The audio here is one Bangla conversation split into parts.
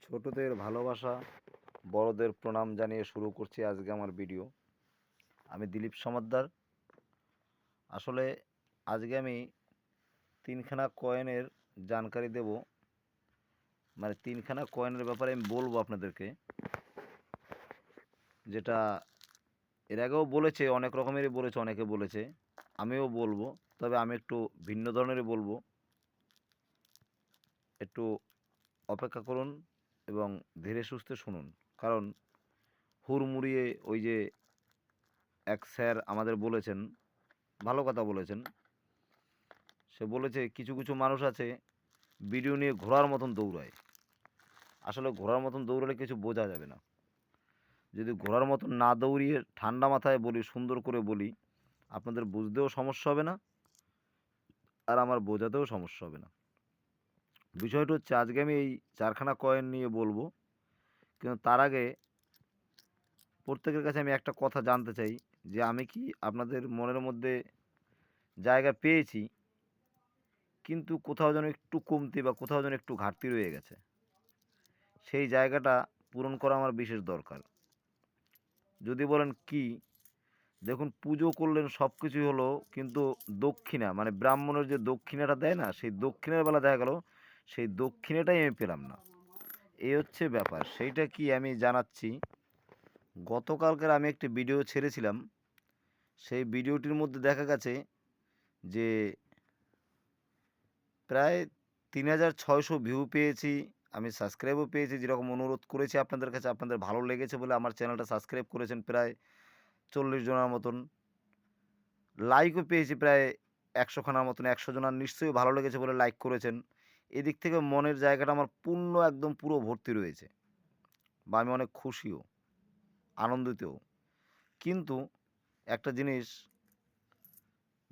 ছোটদের ভালোবাসা, বড়দের প্রণাম জানিয়ে শুরু করছি আজকে আমার ভিডিও। আমি দিলীপ সমাদ্দার। আসলে আজকে আমি তিনখানা কয়েনের জানকারি দেব, মানে তিনখানা কয়েনের ব্যাপারে আমি বলবো আপনাদেরকে, যেটা এর আগেও বলেছে, অনেক রকমেরই বলেছে, অনেকে বলেছে, আমিও বলবো। তবে আমি একটু ভিন্ন ধরনেরই বলবো। একটু অপেক্ষা করুন এবং ধীরে সুস্থে শুনুন। কারণ হুড়মুড়িয়ে ওই যে এক স্যার আমাদের বলেছেন, ভালো কথা বলেছেন। সে বলেছে কিছু কিছু মানুষ আছে ভিডিও নিয়ে ঘোড়ার মতন দৌড়ায়। আসলে ঘোড়ার মতন দৌড়ালে কিছু বোঝা যাবে না। যদি ঘোড়ার মতন না দৌড়িয়ে ঠান্ডা মাথায় বলি, সুন্দর করে বলি, আপনাদের বুঝতেও সমস্যা হবে না, আর আমার বোঝাতেও সমস্যা হবে না। বিষয়টা হচ্ছে, আজকে আমি এই চারখানা কয়েন নিয়ে বলবো, কিন্তু তার আগে প্রত্যেকের কাছে আমি একটা কথা জানতে চাই, যে আমি কি আপনাদের মনের মধ্যে জায়গা পেয়েছি, কিন্তু কোথাও যেন একটু কমতি বা কোথাও যেন একটু ঘাটতি রয়ে গেছে। সেই জায়গাটা পূরণ করা আমার বিশেষ দরকার। যদি বলেন কি, দেখুন, পুজো করলেন, সব কিছুই হলো, কিন্তু দক্ষিণা মানে ব্রাহ্মণের যে দক্ষিণাটা দেয় না, সেই দক্ষিণার বেলা দেখা গেল সেই দক্ষিণাটাই আমি পেলাম না। এই হচ্ছে ব্যাপার। সেইটা কি আমি জানাচ্ছি। গতকালকের আমি একটি ভিডিও ছেড়েছিলাম। সেই ভিডিওটির মধ্যে দেখা গেছে যে প্রায় 3600 ভিউ পেয়েছি। আমি সাবস্ক্রাইবও পেয়েছি, যেরকম অনুরোধ করেছি আপনাদের কাছে। আপনাদের ভালো লেগেছে বলে আমার চ্যানেলটা সাবস্ক্রাইব করেছেন প্রায় 40 জনের মতন। লাইকও পেয়েছি প্রায় 100 খানার মতন। 100 জনার নিশ্চয়ই ভালো লেগেছে বলে লাইক করেছেন। এদিক থেকে মনের জায়গাটা আমার পূর্ণ, একদম পুরো ভর্তি রয়েছে, বা আমি অনেক খুশিও, আনন্দিতও। কিন্তু একটা জিনিস,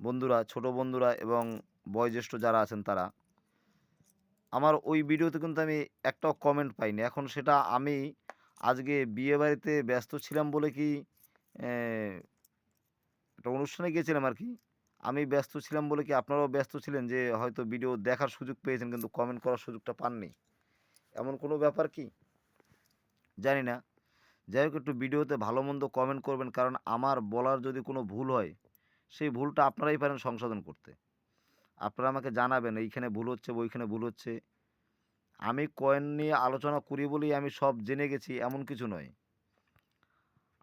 বন্ধুরা, ছোট বন্ধুরা এবং বয়োজ্যেষ্ঠ যারা আছেন তারা, আমার ওই ভিডিওতে কিন্তু আমি একটাও কমেন্ট পাইনি। এখন সেটা আমি আজকে বিয়েবাড়িতে ব্যস্ত ছিলাম বলে কি, একটা অনুষ্ঠানে গিয়েছিলাম আর কি। আমি ব্যস্ত ছিলাম বলে কি আপনারাও ব্যস্ত ছিলেন, যে হয়তো ভিডিও দেখার সুযোগ পেয়েছেন কিন্তু কমেন্ট করার সুযোগটা পাননি, এমন কোনো ব্যাপার কি জানি না। যাই হোক, একটু ভিডিওতে ভালো মন্দ কমেন্ট করবেন, কারণ আমার বলার যদি কোনো ভুল হয়, সেই ভুলটা আপনারাই পারেন সংশোধন করতে। আপনারা আমাকে জানাবেন এইখানে ভুল হচ্ছে, ওইখানে ভুল হচ্ছে। আমি কয়েন নিয়ে আলোচনা করি বলেই আমি সব জেনে গেছি এমন কিছু নয়।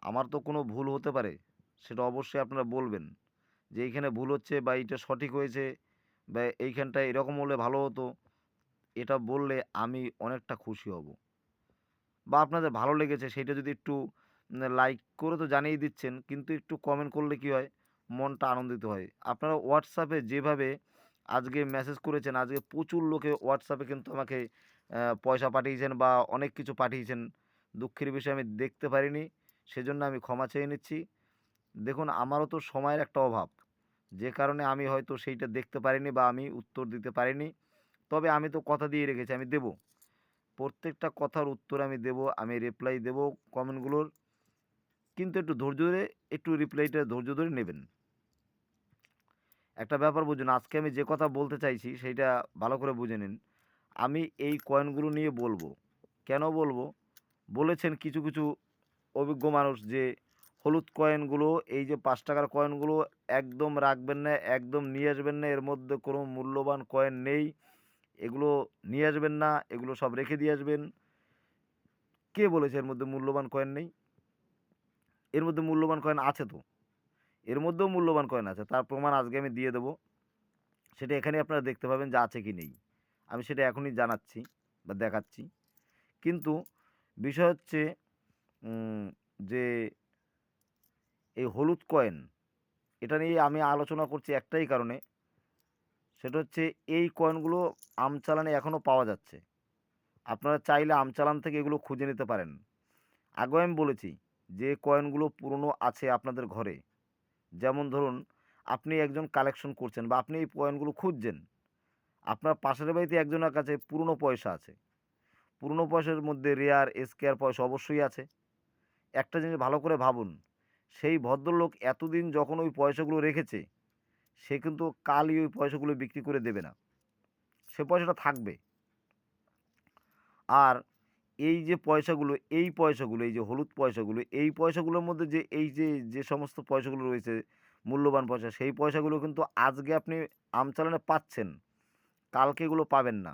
আমার তো কোনো ভুল হতে পারে, সেটা অবশ্যই আপনারা বলবেন, যে এইখানে ভুল হচ্ছে বা এইটা সঠিক হয়েছে, বা এইখানটায় এরকম হলে ভালো হতো। এটা বললে আমি অনেকটা খুশি হব। বা আপনাদের ভালো লেগেছে সেইটা যদি একটু লাইক করে তো জানিয়ে দিচ্ছেন, কিন্তু একটু কমেন্ট করলে কি হয়, মনটা আনন্দিত হয়। আপনারা হোয়াটসঅ্যাপে যেভাবে আজকে মেসেজ করেছেন, আজকে প্রচুর লোকে হোয়াটসঅ্যাপে কিন্তু আমাকে পয়সা পাঠিয়েছেন বা অনেক কিছু পাঠিয়েছেন। দুঃখের বিষয়, আমি দেখতে পারিনি, সেজন্য আমি ক্ষমা চেয়ে নিচ্ছি। দেখুন, আমারও তো সময়ের একটা অভাব, যে কারণে আমি হয়তো সেইটা দেখতে পারিনি বা আমি উত্তর দিতে পারিনি। তবে আমি তো কথা দিয়ে রেখেছি, আমি দেব। প্রত্যেকটা কথার উত্তর আমি দেব, আমি রিপ্লাই দেব কমেন্টগুলোর। কিন্তু একটু ধৈর্য ধরে, একটু রিপ্লাইটা ধৈর্য ধরে নেবেন। একটা ব্যাপার বুঝুন, আজকে আমি যে কথা বলতে চাইছি সেইটা ভালো করে বুঝে নিন। আমি এই কয়েনগুলো নিয়ে বলবো। কেন বলবো? বলেছেন কিছু কিছু অভিজ্ঞ মানুষ যে হলুদ কয়েনগুলো, এই যে 5 টাকার কয়েনগুলো একদম রাখবেন না, একদম নিয়ে আসবেন না, এর মধ্যে কোনো মূল্যবান কয়েন নেই, এগুলো নিয়ে আসবেন না, এগুলো সব রেখে দিয়ে আসবেন। কে বলেছে এর মধ্যে মূল্যবান কয়েন নেই? এর মধ্যে মূল্যবান কয়েন আছে তো। এর মধ্যেও মূল্যবান কয়েন আছে, তার প্রমাণ আজকে আমি দিয়ে দেবো। সেটা এখানে আপনারা দেখতে পাবেন যে আছে কি নেই। আমি সেটা এখনই জানাচ্ছি বা দেখাচ্ছি। কিন্তু বিষয় হচ্ছে উম, যে এই হলুদ কয়েন, এটা নিয়ে আমি আলোচনা করছি একটাই কারণে। সেটা হচ্ছে, এই কয়েনগুলো আমচালানে এখনও পাওয়া যাচ্ছে। আপনারা চাইলে আমচালান থেকে এগুলো খুঁজে নিতে পারেন। আগেও আমি বলেছি, যে কয়েনগুলো পুরনো আছে আপনাদের ঘরে, যেমন ধরুন আপনি একজন কালেকশন করছেন বা আপনি এই কয়েনগুলো খুঁজছেন, আপনার পাশের বাড়িতে একজনের কাছে পুরনো পয়সা আছে। পুরনো পয়সার মধ্যে রেয়ার স্কেয়ার পয়সা অবশ্যই আছে। একটা জিনিস ভালো করে ভাবুন, সেই ভদ্রলোক এতদিন যখন ওই পয়সাগুলো রেখেছে, সে কিন্তু কালই ওই পয়সাগুলো বিক্রি করে দেবে না, সে পয়সাটা থাকবে। আর এই যে পয়সাগুলো, এই যে হলুদ পয়সাগুলো, এই পয়সাগুলোর মধ্যে যে এই যে সমস্ত পয়সাগুলো রয়েছে মূল্যবান পয়সা, সেই পয়সাগুলো কিন্তু আজকে আপনি আমচালানে পাচ্ছেন, কালকে এগুলো পাবেন না।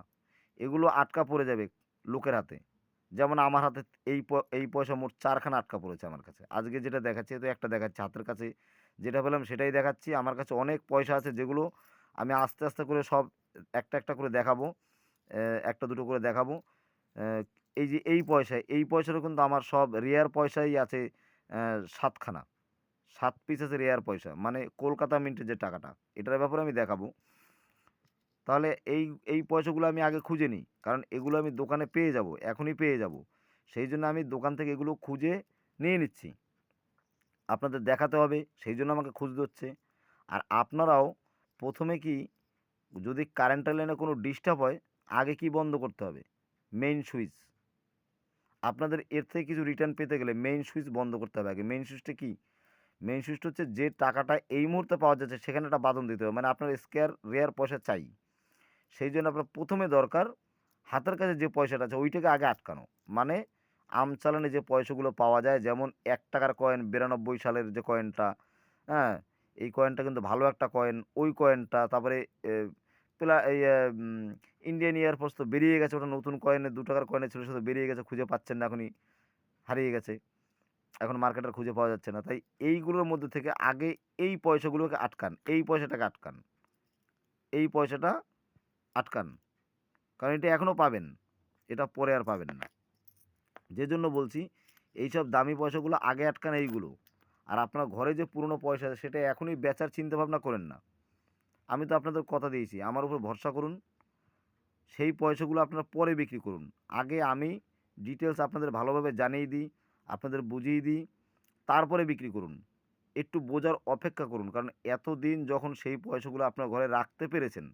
এগুলো আটকা পড়ে যাবে লোকের হাতে। যেমন আমার হাতে এই পয়সা মোট ৪ খানা আটকা পড়েছে আমার কাছে। আজকে যেটা দেখাচ্ছি তো একটা দেখাচ্ছি হাতের কাছে, যেটা পেলাম সেটাই দেখাচ্ছি। আমার কাছে অনেক পয়সা আছে যেগুলো আমি আস্তে, আস্তে করে সব একটা, একটা করে দেখাবো। ১ টা ২ টো করে দেখাবো। অ্যা এই যে এই পয়সারও কিন্তু আমার সব রেয়ার পয়সাই আছে ৭ খানা। ৭ পিস আছে রেয়ার পয়সা। মানে কলকাতা মিন্টের যে টাকাটা, এটার ব্যাপারে আমি দেখাবো। তাহলে এই পয়সাগুলো আমি আগে খুঁজে নিই। কারণ এগুলো আমি দোকানে পেয়ে যাবো, এখনই পেয়ে যাবো। সেইজন্য আমি দোকান থেকে এগুলো খুঁজে নিয়ে নিচ্ছি। আপনাদের দেখাতে হবে, সেইজন্য আমাকে খুঁজতে হচ্ছে। আর আপনারাও ১ম এ কি, যদি কারেন্টের লাইনে কোনো ডিস্টার্ব হয়, আগে কি বন্ধ করতে হবে? Main switch. আপনাদের এর থেকে কিছু রিটার্ন পেতে গেলে মেইন সুইচ বন্ধ করতে হবে আগে। মেইন সুইচটা কি? মেইন সুইচটা হচ্ছে যে টাকাটা এই মুহূর্তে পাওয়া যাচ্ছে সেখানে একটা বাঁধন দিতে হবে। মানে আপনার রেয়ার পয়সা চাই। সেই জন্য আপনার ১ম এ দরকার হাতের কাছে যে পয়সাটা আছে ওইটাকে আগে আটকানো। মানে আমচালানে যে পয়সাগুলো পাওয়া যায়, যেমন ৳১ কয়েন ৯২ সালের যে কয়েনটা, হ্যাঁ? এই কয়েনটা কিন্তু ভালো একটা কয়েন। ওই কয়েনটা তারপরে এ প্লা এই ইন্ডিয়ান এয়ারফোর্স তো বেরিয়ে গেছে, ওটা নতুন কয়েনে ৳২ কয়েনে ছিল, সেটা বেরিয়ে গেছে, খুঁজে পাচ্ছেন না এখনই, হারিয়ে গেছে। এখন মার্কেটে আর খুঁজে পাওয়া যাচ্ছে না। তাই এইগুলোর মধ্যে থেকে আগে এই পয়সাগুলোকে আটকান। এই পয়সাটাকে আটকান। এই পয়সাটা আটকান। কারণ এটা এখনও পাবেন। এটা পরে আর পাবেন না। যেজন্য বলছি এইসব দামি পয়সাগুলো আগে আটকান এইগুলো। আর আপনার ঘরে যে পুরনো পয়সা আছে সেটা এখনই বেচার চিন্তাভাবনা করেন না। আমি তো আপনাদের কথা দিয়েছি, আমার উপর ভরসা করুন। সেই পয়সাগুলো আপনারা পরে বিক্রি করুন। আগে আমি ডিটেইলস আপনাদের ভালোভাবে জানিয়ে দিই, আপনাদের বুঝিয়ে দিই, তারপরে বিক্রি করুন। একটু বোঝার অপেক্ষা করুন। কারণ এতদিন যখন সেই পয়সাগুলো আপনার ঘরে রাখতে পেরেছেন,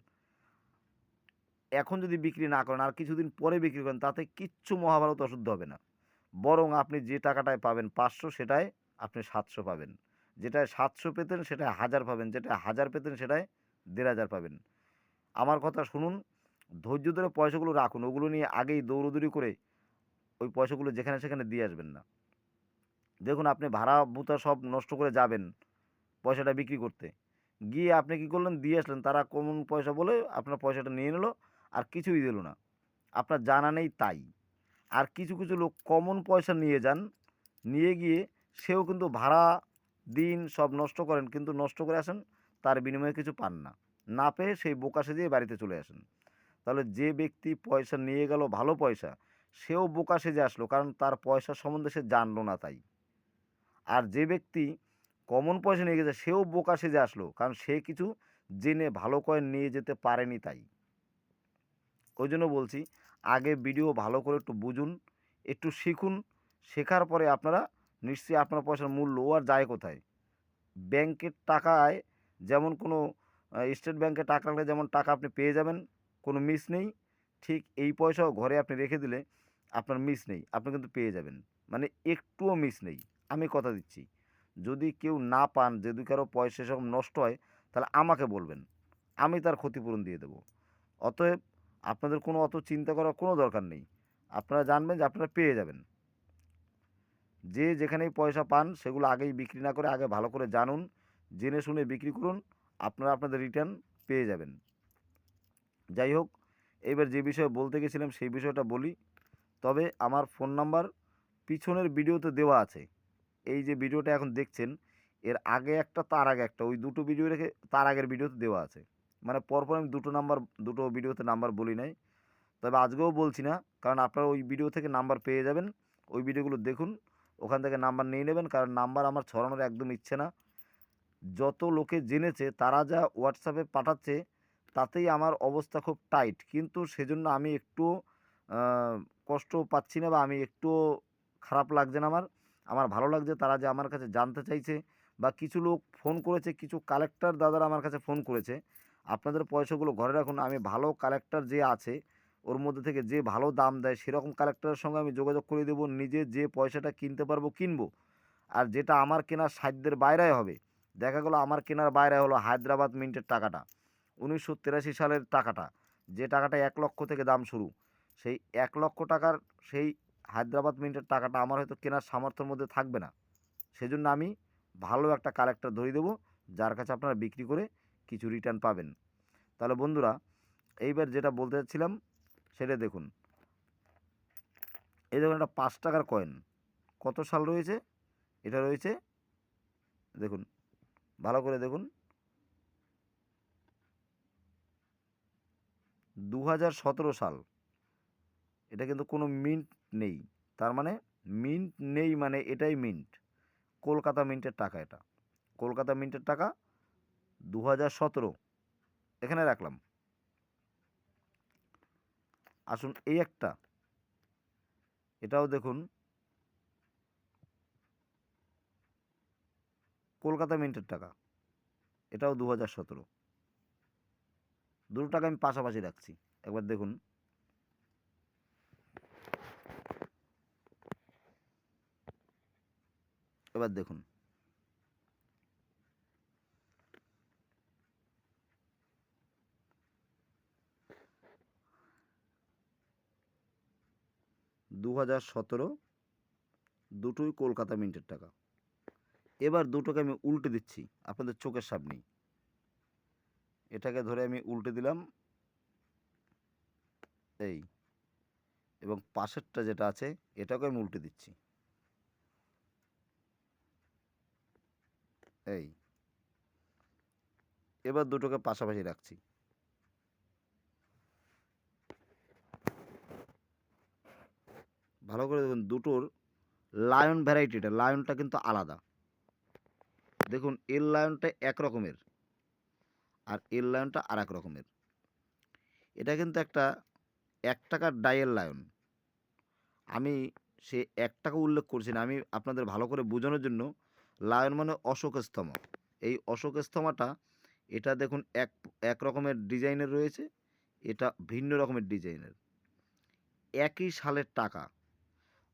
এখন যদি বিক্রি না করেন আর কিছুদিন পরে বিক্রি করেন, তাতে কিচ্ছু মহাভারত অশুদ্ধ হবে না। বরং আপনি যে টাকাটায় পাবেন ৫০০, সেটায় আপনি ৭০০ পাবেন। যেটায় ৭০০ পেতেন সেটায় ১০০০ পাবেন। যেটায় ১০০০ পেতেন সেটায় ১৫০০ পাবেন। আমার কথা শুনুন, ধৈর্য ধরে পয়সাগুলো রাখুন। ওগুলো নিয়ে আগেই দৌড়াদৌড়ি করে ওই পয়সাগুলো যেখানে সেখানে দিয়ে আসবেন না। দেখুন আপনি ভাড়া ভুতা সব নষ্ট করে যাবেন পয়সাটা বিক্রি করতে। গিয়ে আপনি কি করলেন? দিয়ে আসলেন। তারা কমন পয়সা বলে আপনার পয়সাটা নিয়ে নিল, আর কিছুই দিল না। আপনার জানা নেই তাই। আর কিছু, কিছু লোক কমন পয়সা নিয়ে যান। নিয়ে গিয়ে সেও কিন্তু ভাড়া, দিন সব নষ্ট করেন। কিন্তু নষ্ট করে আসেন, তার বিনিময়ে কিছু পান না। না পেয়ে সেই বোকা সেজেই বাড়িতে চলে আসেন। তাহলে যে ব্যক্তি পয়সা নিয়ে গেল ভালো পয়সা, সেও বোকা সেজে আসলো। কারণ তার পয়সা সম্বন্ধে সে জানলো না তাই। আর যে ব্যক্তি কমন পয়সা নিয়ে গেছে সেও বোকা সেজে আসলো। কারণ সে কিছু জেনে ভালো কয়েন নিয়ে যেতে পারেনি তাই। ওই জন্য বলছি আগে ভিডিও ভালো করে একটু বুঝুন, একটু শিখুন। শেখার পরে আপনারা নিশ্চয়ই আপনার পয়সার মূল্য ও আর যায় কোথায়? ব্যাংকের টাকায় যেমন কোনো স্টেট ব্যাংকে টাকা রাখলে যেমন টাকা আপনি পেয়ে যাবেন, কোনো মিস নেই। ঠিক এই পয়সাও ঘরে আপনি রেখে দিলে আপনার মিস নেই। আপনি কিন্তু পেয়ে যাবেন। মানে একটুও মিস নেই। আমি কথা দিচ্ছি। যদি কেউ না পান, যদি কারো পয়সা এসব নষ্ট হয়, তাহলে আমাকে বলবেন। আমি তার ক্ষতিপূরণ দিয়ে দেবো। অতএব আপনাদের কোনো অত চিন্তা করার কোনো দরকার নেই। আপনারা জানবেন যে আপনারা পেয়ে যাবেন। যে যেখানেই পয়সা পান সেগুলো আগেই বিক্রি না করে আগে ভালো করে জানুন, জেনে শুনে বিক্রি করুন। আপনারা আপনাদের রিটার্ন পেয়ে যাবেন। যাই হোক, এইবার যে বিষয়ে বলতে গেছিলাম সেই বিষয়টা বলি। তবে আমার ফোন নাম্বার পিছনের ভিডিওতে দেওয়া আছে। এই যে ভিডিওটা এখন দেখছেন, এর আগে একটা তার আগে একটা, ওই দুটো ভিডিও রেখে তার আগের ভিডিওতে দেওয়া আছে। মানে পরপর আমি দুটো ভিডিওতে নাম্বার বলি নাই। তবে আজকেও বলছি না, কারণ আপনারা ওই ভিডিও থেকে নাম্বার পেয়ে যাবেন। ওই ভিডিওগুলো দেখুন, ওখান থেকে নাম্বার নিয়ে নেবেন। কারণ নাম্বার আমার ছড়ানোর একদম ইচ্ছে না। যত লোকে জেনেছে তারা যা হোয়াটসঅ্যাপে পাঠাচ্ছে, তাতেই আমার অবস্থা খুব টাইট। কিন্তু সেজন্য আমি একটুও আ কষ্ট পাচ্ছি না, বা আমি একটুও খারাপ লাগছে না আমার। আমার ভালো লাগছে তারা যে আমার কাছে জানতে চাইছে, বা কিছু লোক ফোন করেছে, কিছু কালেক্টর দাদারা আমার কাছে ফোন করেছে। আপনাদের পয়সাগুলো ঘরে রাখুন। আমি ভালো কালেক্টর যে আছে, ওর মধ্যে থেকে যে ভালো দাম দেয় সেরকম কালেক্টরের সঙ্গে আমি যোগাযোগ করে দেবো। নিজে যে পয়সাটা কিনতে পারবো কিনবো। আর যেটা আমার কেনার সাধ্যের বাইরে হবে, দেখা গেলো আমার কেনার বাইরে হলো হায়দ্রাবাদ মিন্টের টাকাটা, ১৯৮৩ সালের টাকাটা, যে টাকাটা ১ লক্ষ থেকে দাম শুরু। সেই ১ লক্ষ টাকার সেই হায়দ্রাবাদ মিন্টের টাকাটা আমার হয়তো কেনার সামর্থ্যের মধ্যে থাকবে না, সেজন্য আমি ভালো একটা কালেক্টর ধরিয়ে দেবো, যার কাছে আপনারা বিক্রি করে কিছু রিটার্ন পাবেন। তাহলে বন্ধুরা, এইবার যেটা বলতে চাচ্ছিলাম সেটা দেখুন। এই দেখুন একটা 5 টাকার কয়েন, কত সাল রয়েছে? এটা রয়েছে, দেখুন ভালো করে দেখুন, 2017 সাল। এটা কিন্তু কোনো মিন্ট নেই, তার মানে মিন্ট নেই মানে এটাই মিন্ট, কলকাতা মিন্টের টাকা। এটা কলকাতা মিন্টের টাকা, 2017, এখানে রাখলাম। আসুন এই একটা, এটাও দেখুন কলকাতা মিন্টের টাকা, এটাও 2017। দুটো টাকা আমি পাশাপাশি রাখছি, একবার দেখুন। এবার দেখুন, দু হাজার সতেরো, দুটোই কলকাতা মিন্টের টাকা। এবার দুটোকে আমি উল্টে দিচ্ছি আপনাদের চোখের সামনেই। এটাকে ধরে আমি উল্টে দিলাম, এই, এবং পাশেরটা যেটা আছে এটাকে আমি উল্টে দিচ্ছি, এই। এবার দুটোকে পাশাপাশি রাখছি। ভালো করে দেখুন, দুটোর লায়ন ভ্যারাইটিটা, লায়নটা কিন্তু আলাদা। দেখুন এর লায়নটা এক রকমের, আর এর লায়নটা আর এক রকমের। এটা কিন্তু একটা 1 টাকার ডাইয়ের লায়ন। আমি সে 1 টাকা উল্লেখ করছি না, আমি আপনাদের ভালো করে বোঝানোর জন্য, লায়ন মানে অশোক স্তম্ভ। এই অশোক স্তম্ভটা, এটা দেখুন এক এক রকমের ডিজাইনের রয়েছে, এটা ভিন্ন রকমের ডিজাইনের, একই সালের টাকা,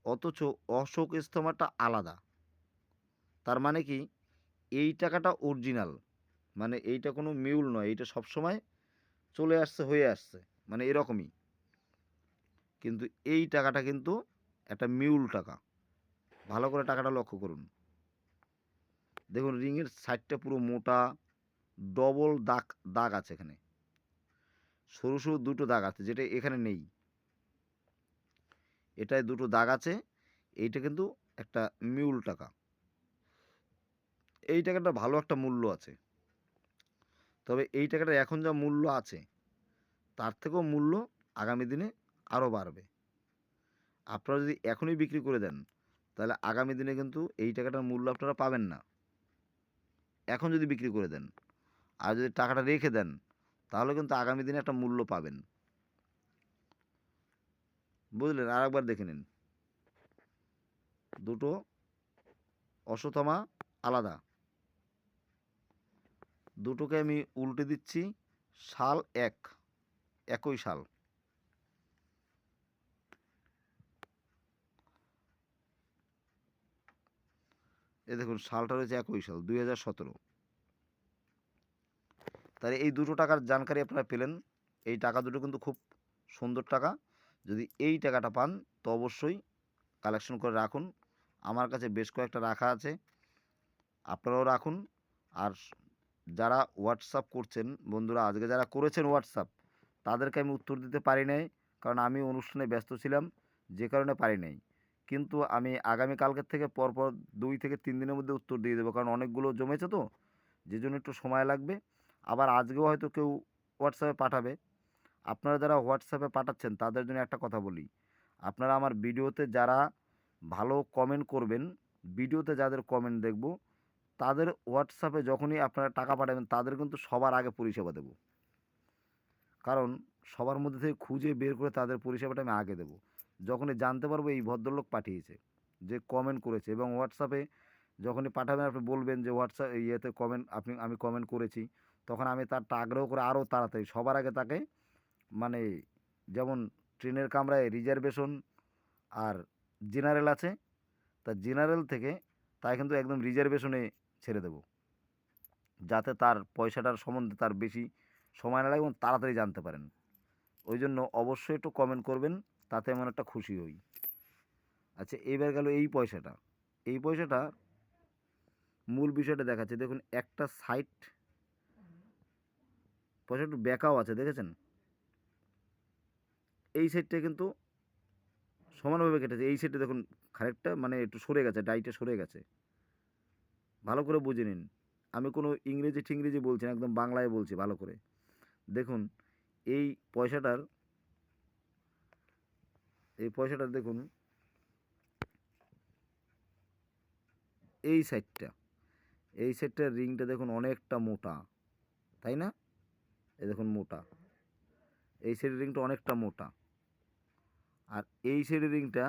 অথচ অশোক স্তম্ভটা আলাদা। তার মানে কি, এই টাকাটা অরিজিনাল, মানে এইটা কোনো মিউল নয়, এইটা সবসময় চলে আসছে হয়ে আসছে, মানে এরকমই। কিন্তু এই টাকাটা কিন্তু একটা মিউল টাকা। ভালো করে টাকাটা লক্ষ্য করুন, দেখুন রিংয়ের সাইডটা পুরো মোটা, ডবল দাগ দাগ আছে এখানে, সরু সরু দুটো দাগ আছে, যেটা এখানে নেই। এটায় দুটো দাগ আছে, এইটা কিন্তু একটা মিউল টাকা। এই টাকাটা ভালো একটা মূল্য আছে, তবে এই টাকাটা এখন যা মূল্য আছে তার থেকেও মূল্য আগামী দিনে আরও বাড়বে। আপনারা যদি এখনই বিক্রি করে দেন, তাহলে আগামী দিনে কিন্তু এই টাকাটার মূল্য আপনারা পাবেন না, এখন যদি বিক্রি করে দেন। আর যদি টাকাটা রেখে দেন, তাহলে কিন্তু আগামী দিনে একটা মূল্য পাবেন, বুঝলেন? আর একবার দেখে নিন, দুটো অশ্বত্থামা আলাদা। দুটোকে আমি উল্টে দিচ্ছি, সাল এক, একই সাল। এ দেখুন সালটা রয়েছে একই সাল, 2017। তাহলে এই দুটো টাকার জানকারি আপনারা পেলেন। এই টাকা দুটো কিন্তু খুব সুন্দর টাকা। যদি এই টাকাটা পান তো অবশ্যই কালেকশন করে রাখুন। আমার কাছে বেশ কয়েকটা রাখা আছে, আপনারাও রাখুন। আর যারা হোয়াটসঅ্যাপ করছেন বন্ধুরা, আজকে যারা করেছেন হোয়াটসঅ্যাপ, তাদেরকে আমি উত্তর দিতে পারি নাই, কারণ আমি অনুষ্ঠানে ব্যস্ত ছিলাম, যে কারণে পারি নাই। কিন্তু আমি আগামীকালকের থেকে পরপর 2 থেকে 3 দিনের মধ্যে উত্তর দিয়ে দেবো, কারণ অনেকগুলো জমেছে তো, যে জন্য একটু সময় লাগবে। আবার আজকেও হয়তো কেউ হোয়াটসঅ্যাপে পাঠাবে। আপনারা যারা হোয়াটসঅ্যাপে পাঠাচ্ছেন তাদের জন্য একটা কথা বলি, আপনারা আমার ভিডিওতে যারা ভালো কমেন্ট করবেন, ভিডিওতে যাদের কমেন্ট দেখব, তাদের হোয়াটসঅ্যাপে যখনই আপনারা টাকা পাঠাবেন, তাদের কিন্তু সবার আগে পরিষেবা দেব। কারণ সবার মধ্যে থেকে খুঁজে বের করে তাদের পরিষেবাটা আমি আগে দেবো, যখনই জানতে পারবো এই ভদ্রলোক পাঠিয়েছে, যে কমেন্ট করেছে। এবং হোয়াটসঅ্যাপে যখনই পাঠাবেন, আপনি বলবেন যে হোয়াটসঅ্যাপ ইয়েতে কমেন্ট, আমি কমেন্ট করেছি, তখন আমি তারটা আগ্রহ করে আরও তাড়াতাড়ি সবার আগে তাকে, মানে যেমন ট্রেনের কামরায় রিজার্ভেশন আর জেনারেল আছে, তা জেনারেল থেকে তাই কিন্তু একদম রিজার্ভেশনে ছেড়ে দেবো, যাতে তার পয়সাটার সম্বন্ধে তার বেশি সময় না লাগে এবং তাড়াতাড়ি জানতে পারেন। ওই জন্য অবশ্যই একটু কমেন্ট করবেন, তাতে এমন একটা খুশি হই। আচ্ছা, এইবার গেল এই পয়সাটা। এই পয়সাটা মূল বিষয়টা দেখাচ্ছে, দেখুন একটা সাইড পয়সা একটু বেঁকাও আছে, দেখেছেন? এই সাইডটা কিন্তু সমানভাবে কেটেছে, এই সাইডটা দেখুন খানিকটা মানে একটু সরে গেছে, ডাইটা সরে গেছে। ভালো করে বুঝে নিন, আমি কোনো ইংরেজি ঠিংরেজি বলছি না, একদম বাংলায় বলছি ভালো করে। দেখুন এই পয়সাটার, দেখুন এই সাইডটা, এই সাইডটার রিংটা দেখুন অনেকটা মোটা, তাই না? এই দেখুন মোটা, এই সাইডের রিংটা অনেকটা মোটা, আর এই সাইডের রিংটা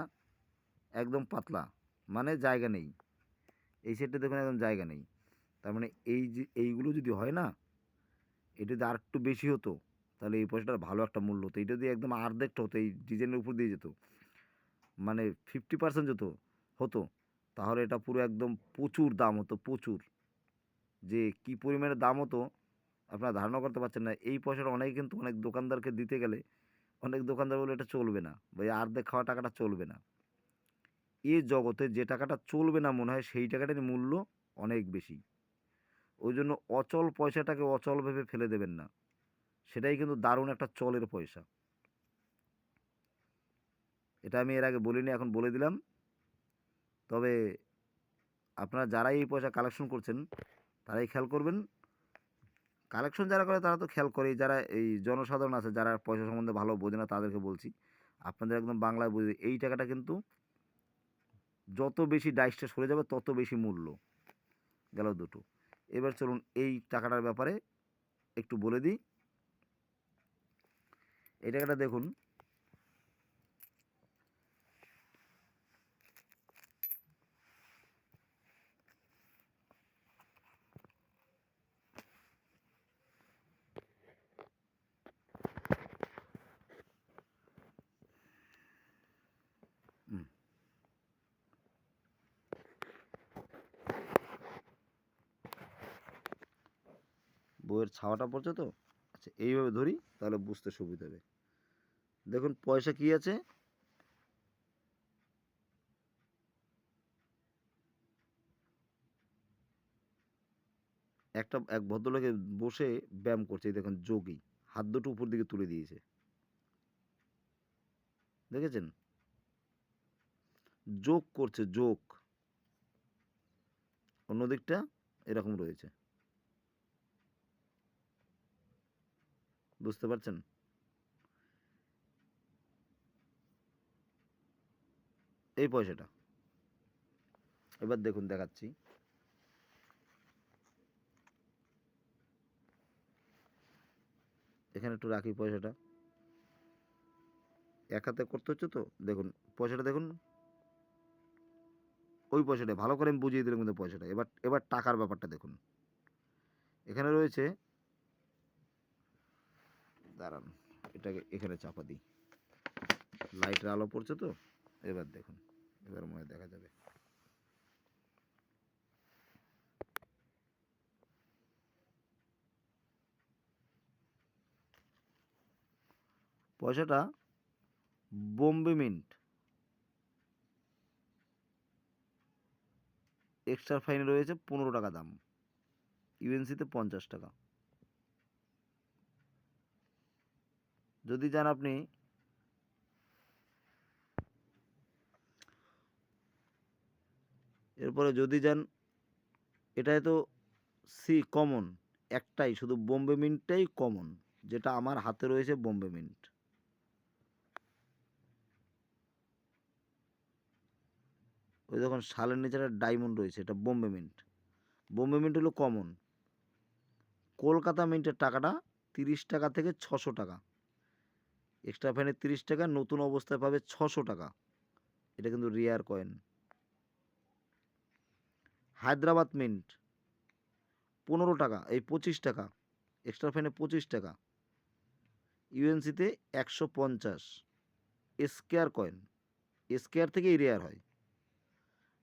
একদম পাতলা, মানে জায়গা নেই। এই সাইডটা দেখুন একদম জায়গা নেই। তার মানে এই যে এইগুলো যদি হয় না, এটা যদি আর একটু বেশি হতো তাহলে এই পয়সাটার ভালো একটা মূল্য হতো। এটা যদি একদম অর্ধেকটা হতো, এই ডিজাইনের উপর দিয়ে যেত, মানে 50% যেত হতো, তাহলে এটা পুরো একদম প্রচুর দাম হতো, প্রচুর। যে কি পরিমাণে দাম হতো আপনারা ধারণা করতে পারছেন না। এই পয়সাটা অনেকে কিন্তু অনেক দোকানদারকে দিতে গেলে অনেক দোকানদার বলে এটা চলবে না, বা এই অর্ধেক খাওয়া টাকাটা চলবে না। এ জগতে যে টাকাটা চলবে না মনে হয় সেই টাকাটার মূল্য অনেক বেশি। ওই জন্য অচল পয়সাটাকে অচল ভেবে ফেলে দেবেন না, সেটাই কিন্তু দারুণ একটা চলের পয়সা। এটা আমি এর আগে বলিনি, এখন বলে দিলাম। তবে আপনারা যারাই এই পয়সা কালেকশন করছেন তারাই খেয়াল করবেন। কালেকশন যারা করে তারা তো খেয়াল করেই, যারা এই জনসাধারণ আছে যারা পয়সা সম্বন্ধে ভালো বোঝে না তাদেরকে বলছি, আপনাদের একদম বাংলায় বুঝে এই টাকাটা কিন্তু যত বেশি ডাইসটা সরে যাবে তত বেশি মূল্য। গেল দুটো। এবার চলুন এই টাকাটার ব্যাপারে একটু বলে দিই। এই টাকাটা দেখুন, হুম, বইয়ের ছাওয়াটা পড়ছে তো। আচ্ছা, এইভাবে ধরি তাহলে বুঝতে সুবিধা হবে। দেখুন পয়সা কি আছে, এক ভদ্রলোকে বসে ব্যায়াম করছে, এই দেখুন যোগী, হাত দুটো উপর দিকে তুলে দিয়েছে, দেখেছেন? যোগ করছে, যোগ। অন্য দিকটা এরকম রয়েছে, বুঝতে পারছেন? এই পয়সাটা এবার দেখুন দেখাচ্ছি। এখানে একটু রাখি পয়সাটা, এক হাতে করতে হচ্ছে তো। দেখুন পয়সাটা দেখুন, ওই পয়সাটা ভালো করে আমি বুঝিয়ে দিলাম কিন্তু পয়সাটা। এবার এবার টাকার ব্যাপারটা দেখুন, এখানে রয়েছে, দাঁড়ান এটাকে এখানে চাপা দিই, লাইটের আলো পড়ছে তো। এবার দেখুন, এবার মনে হয় দেখা যাবে। পয়সাটা বোম্বে মিন্ট, এক্সট্রা ফাইন রয়েছে 15 টাকা দাম, ইউএনসিতে 50 টাকা। যদি যান আপনি, এরপরে যদি যান, এটাই তো সি কমন, একটাই শুধু বোম্বে মিন্টটাই কমন, যেটা আমার হাতে রয়েছে বোম্বে মিন্ট। ওই দেখুন শালের নিচে একটা ডায়মন্ড রয়েছে, এটা বোম্বে মিন্ট। বোম্বে মিন্ট হলো কমন। কলকাতা মিন্টের টাকাটা 30 টাকা থেকে 600 টাকা, এক্সট্রা ফাইনে 30 টাকা, নতুন অবস্থায় পাবে 600 টাকা। এটা কিন্তু রেয়ার কয়েন। হায়দ্রাবাদ মিন্ট 15 টাকা, এই 25 টাকা, এক্সট্রা ফাইনে 25 টাকা, ইউএনসিতে 150। স্কেয়ার কয়েন, স্কেয়ার থেকেই রেয়ার হয়।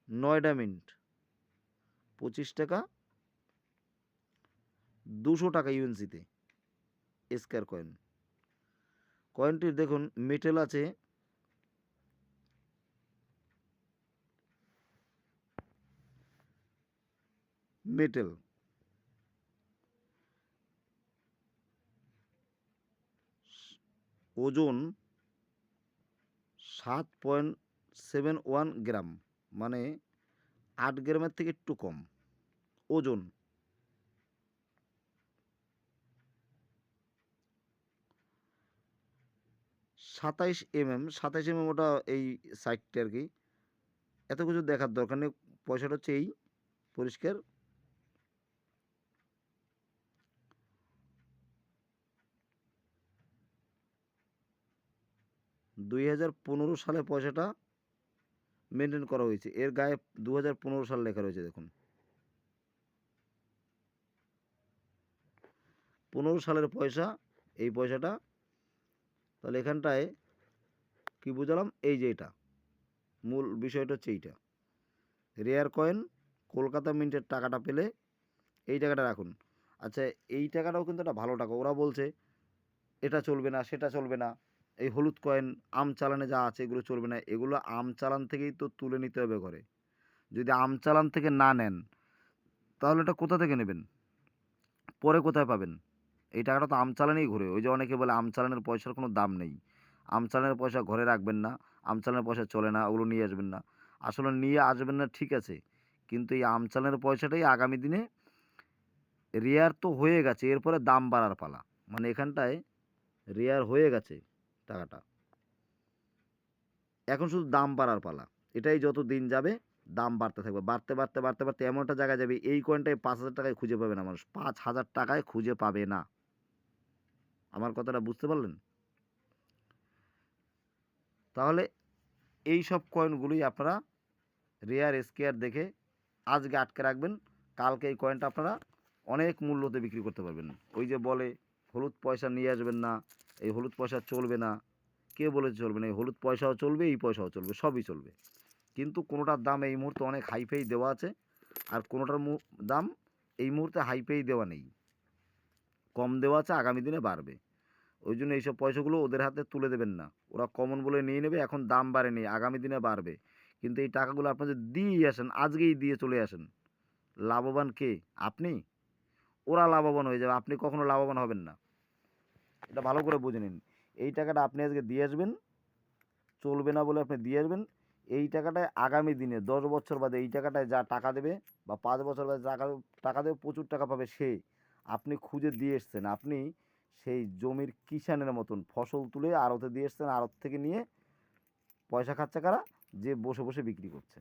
নয়ডা মিন্ট 25 টাকা, 200 টাকা ইউএনসিতে, স্কেয়ার কয়েন। কয়েনটির দেখুন মেটেল আছে মেটেল, ওজন 7.71 গ্রাম, মানে 8 গ্রামের থেকে একটু কম ওজন। 27 mm, ওটা এই সাইডটা আর কি। এত কিছু দেখার দরকার নেই, পয়সাটা হচ্ছে এই পরিষ্কার। 2015 সালে পয়সাটা মেনটেন করা হয়েছে, এর গায়ে 2015 সাল লেখা রয়েছে দেখুন। 15 সালের পয়সা, এই পয়সাটা। তাহলে এখানটায় কি বুঝালাম, এই যে এটা মূল বিষয়টা হচ্ছে এইটা। রেয়ার কয়েন কলকাতা মিন্টের টাকাটা পেলে এই টাকাটা রাখুন। আচ্ছা, এই টাকাটাও কিন্তু একটা ভালো টাকা। ওরা বলছে এটা চলবে না, সেটা চলবে না, এই হলুদ কয়েন আম চালানে যা আছে এগুলো চলবে না। এগুলো আম চালান থেকেই তো তুলে নিতে হবে ঘরে। যদি আম চালান থেকে না নেন তাহলে এটা কোথা থেকে নেবেন, পরে কোথায় পাবেন? এই টাকাটা তো আম চালানেই ঘুরে। ওই যে অনেকে বলে আম চালানের পয়সার কোনো দাম নেই, আম চালানের পয়সা ঘরে রাখবেন না, আম চালানের পয়সা চলে না, ওগুলো নিয়ে আসবেন না। আসলে নিয়ে আসবেন না ঠিক আছে, কিন্তু এই আম চালানের পয়সাটাই আগামী দিনে রেয়ার তো হয়ে গেছে, এরপরে দাম বাড়ার পালা। মানে এখানটায় রেয়ার হয়ে গেছে টাকাটা, এখন শুধু দাম বাড়ার পালা। এটাই যত দিন যাবে দাম বাড়তে থাকবে, বাড়তে বাড়তে বাড়তে বাড়তে এমন একটা জায়গায় যাবে এই কয়েনটাই 5,000 টাকায় খুঁজে পাবে না মানুষ, 5,000 টাকায় খুঁজে পাবে না। আমার কথাটা বুঝতে পারলেন? তাহলে এই সব কয়েনগুলোই আপনারা রেয়ার স্কেয়ার দেখে আজকে আটকে রাখবেন, কালকে এই কয়েনটা আপনারা অনেক মূল্যতে বিক্রি করতে পারবেন। ওই যে বলে হলুদ পয়সা নিয়ে আসবেন না, এই হলুদ পয়সা চলবে না, কে বলেছে চলবে না? এই হলুদ পয়সাও চলবে, এই পয়সাও চলবে, সবই চলবে। কিন্তু কোনোটার দাম এই মুহূর্তে অনেক হাইফাই দেওয়া আছে, আর কোনোটার দাম এই মুহূর্তে হাইফাই দেওয়া নেই, কম দেওয়া আছে, আগামী দিনে বাড়বে। ওই জন্য এইসব পয়সাগুলো ওদের হাতে তুলে দেবেন না, ওরা কমন বলে নিয়ে নেবে। এখন দাম বাড়েনি, আগামী দিনে বাড়বে। কিন্তু এই টাকাগুলো আপনাদের দিয়েই আসেন, আজকেই দিয়ে চলে আসেন, লাভবান কে? আপনি। ওরা লাভবান হয়ে যাবে, আপনি কখনো লাভবান হবেন না। এটা ভালো করে বুঝে নিন। এই টাকাটা আপনি আজকে দিয়ে আসবেন, চলবে না বলে আপনি দিয়ে আসবেন। এই টাকাটায় আগামী দিনে 10 বছর বাদে এই টাকাটায় যা টাকা দেবে, বা 5 বছর বাদে টাকা টাকা দেবে, প্রচুর টাকা পাবে সে। আপনি খুঁজে দিয়ে এসছেন, আপনি সেই জমির কিষানের মতন ফসল তুলে আড়তে দিয়ে এসছেন, আড়ত থেকে নিয়ে পয়সা খাচ্ছে কারা? যে বসে বসে বিক্রি করছে।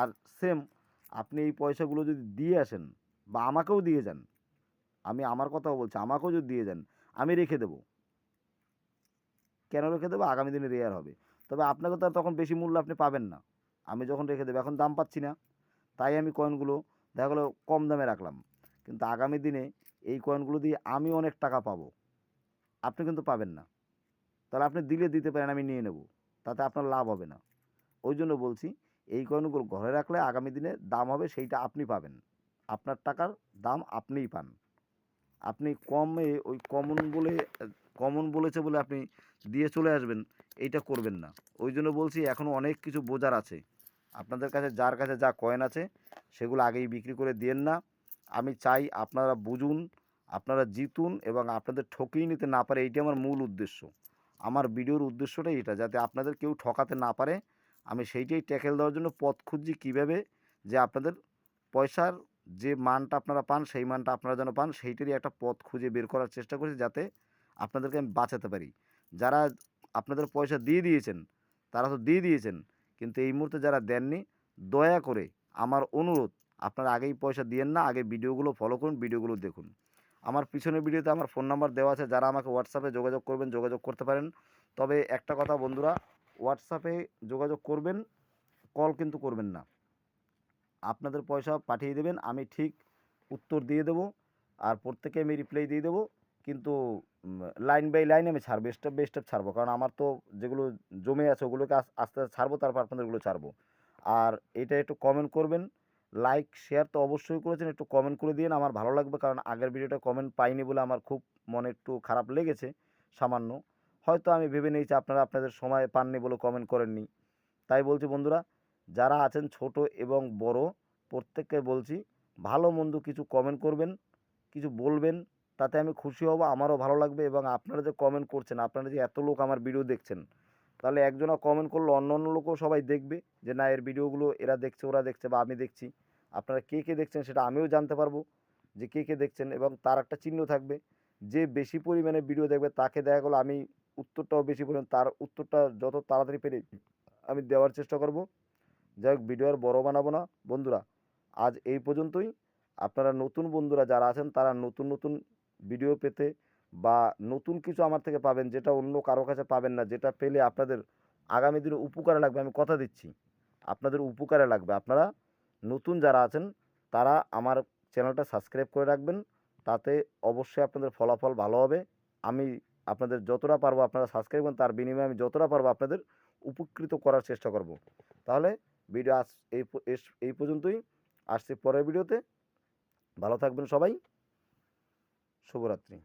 আর সেম আপনি এই পয়সাগুলো যদি দিয়ে আসেন, বা আমাকেও দিয়ে যান, আমি আমার কথাও বলছি, আমাকেও যদি দিয়ে যান, আমি রেখে দেবো। কেন রেখে দেবো? আগামী দিনে রেয়ার হবে। তবে আপনাকে তো আর তখন বেশি মূল্য আপনি পাবেন না। আমি যখন রেখে দেবো, এখন দাম পাচ্ছি না, তাই আমি কয়েনগুলো দেখা গেলো কম দামে রাখলাম। কিন্তু আগামী দিনে এই কয়েনগুলো দিয়ে আমি অনেক টাকা পাবো, আপনি কিন্তু পাবেন না। তাহলে আপনি দিলে দিতে পারেন, আমি নিয়ে নেব, তাতে আপনার লাভ হবে না। ওই জন্য বলছি, এই কয়েনগুলো ঘরে রাখলে আগামী দিনে দাম হবে, সেইটা আপনি পাবেন, আপনার টাকার দাম আপনিই পান। আপনি কমে ওই কমন বলেছে বলে আপনি দিয়ে চলে আসবেন, এইটা করবেন না। ওই জন্য বলছি এখনও অনেক কিছু বোঝার আছে। আপনাদের কাছে যার কাছে যা কয়েন আছে সেগুলো আগেই বিক্রি করে দিয়েন না। আমি চাই আপনারা বুঝুন, আপনারা জিতুন, এবং আপনাদের ঠকিয়ে নিতে না পারে, এইটা আমার মূল উদ্দেশ্য। আমার ভিডিওর উদ্দেশ্যটাই এটা, যাতে আপনাদের কেউ ঠকাতে না পারে। আমি সেইটাই ট্যাকেল দেওয়ার জন্য পথ খুঁজছি, কীভাবে যে আপনাদের পয়সার যে মানটা আপনারা পান সেই মানটা আপনারা যেন পান, সেইটারই একটা পথ খুঁজে বের করার চেষ্টা করছি, যাতে আপনাদেরকে আমি বাঁচাতে পারি। যারা আপনাদের পয়সা দিয়ে দিয়েছেন তারা তো দিয়ে দিয়েছেন, কিন্তু এই মুহূর্তে যারা দেননি, দয়া করে আমার অনুরোধ, আপনারা আগেই পয়সা দিয়েন না, আগে ভিডিওগুলো ফলো করুন, ভিডিওগুলো দেখুন। আমার পিছনের ভিডিওতে আমার ফোন নাম্বার দেওয়া আছে, যারা আমাকে হোয়াটসঅ্যাপে যোগাযোগ করবেন, যোগাযোগ করতে পারেন। তবে একটা কথা বন্ধুরা, হোয়াটসঅ্যাপে যোগাযোগ করবেন, কল কিন্তু করবেন না। আপনাদের পয়সা পাঠিয়ে দেবেন, আমি ঠিক উত্তর দিয়ে দেবো, আর প্রত্যেকে আমি রিপ্লাই দিয়ে দেবো। কিন্তু লাইন বাই লাইন আমি ছাড়বো, স্টেপ বাই স্টেপ ছাড়বো, কারণ আমার তো যেগুলো জমে আছে ওগুলোকে আস্তে আস্তে ছাড়বো, তারপর আপনাদেরগুলো ছাড়বো। আর এটা একটু কমেন্ট করবেন, লাইক শেয়ার তো অবশ্যই করেছেন, একটু কমেন্ট করে দিন, আমার ভালো লাগবে। কারণ আগের ভিডিওটা কমেন্ট পাইনি বলে আমার খুব মনে একটু খারাপ লেগেছে সামান্য। হয়তো আমি ভেবে নিয়েছি আপনারা আপনাদের সময় পাননি বলে কমেন্ট করেননি। তাই বলছি বন্ধুরা, যারা আছেন ছোট এবং বড়, প্রত্যেককে বলছি, ভালো মন্দ কিছু কমেন্ট করবেন, কিছু বলবেন, তাতে আমি খুশি হব, আমারও ভালো লাগবে। এবং আপনারা যে কমেন্ট করছেন, আপনারা যে এত লোক আমার ভিডিও দেখছেন, তাহলে একজনা কমেন্ট করলে অন্য লোকও সবাই দেখবে যে না, এর ভিডিওগুলো এরা দেখছে, ওরা দেখছে বা আমি দেখছি। আপনারা কে কে দেখছেন সেটা আমিও জানতে পারবো যে কে কে দেখছেন, এবং তার একটা চিহ্ন থাকবে। যে বেশি পরিমাণে ভিডিও দেখবে তাকে দেখা গেলো আমি উত্তরটাও বেশি পরিমাণ, তার উত্তরটা যত তাড়াতাড়ি পেরে আমি দেওয়ার চেষ্টা করব। যাই হোক, ভিডিও আর বড় বানাবো না বন্ধুরা, আজ এই পর্যন্তই। আপনারা নতুন বন্ধুরা যারা আছেন তারা নতুন নতুন ভিডিও পেতে বা নতুন কিছু আমার থেকে পাবেন, যেটা অন্য কারো কাছে পাবেন না, যেটা পেলে আপনাদের আগামী দিনে উপকারে লাগবে, আমি কথা দিচ্ছি আপনাদের উপকারে লাগবে। আপনারা নতুন যারা আছেন তারা আমার চ্যানেলটা সাবস্ক্রাইব করে রাখবেন, তাতে অবশ্যই আপনাদের ফলাফল ভালো হবে। আমি আপনাদের যতটা পারবো আপনারা সাবস্ক্রাইব করুন, তার বিনিময়ে আমি যতটা পারবো আপনাদের উপকৃত করার চেষ্টা করব। তাহলে ভিডিও আজ এই পর্যন্তই। আসছি পরের ভিডিওতে। ভালো থাকবেন সবাই। শুভরাত্রি।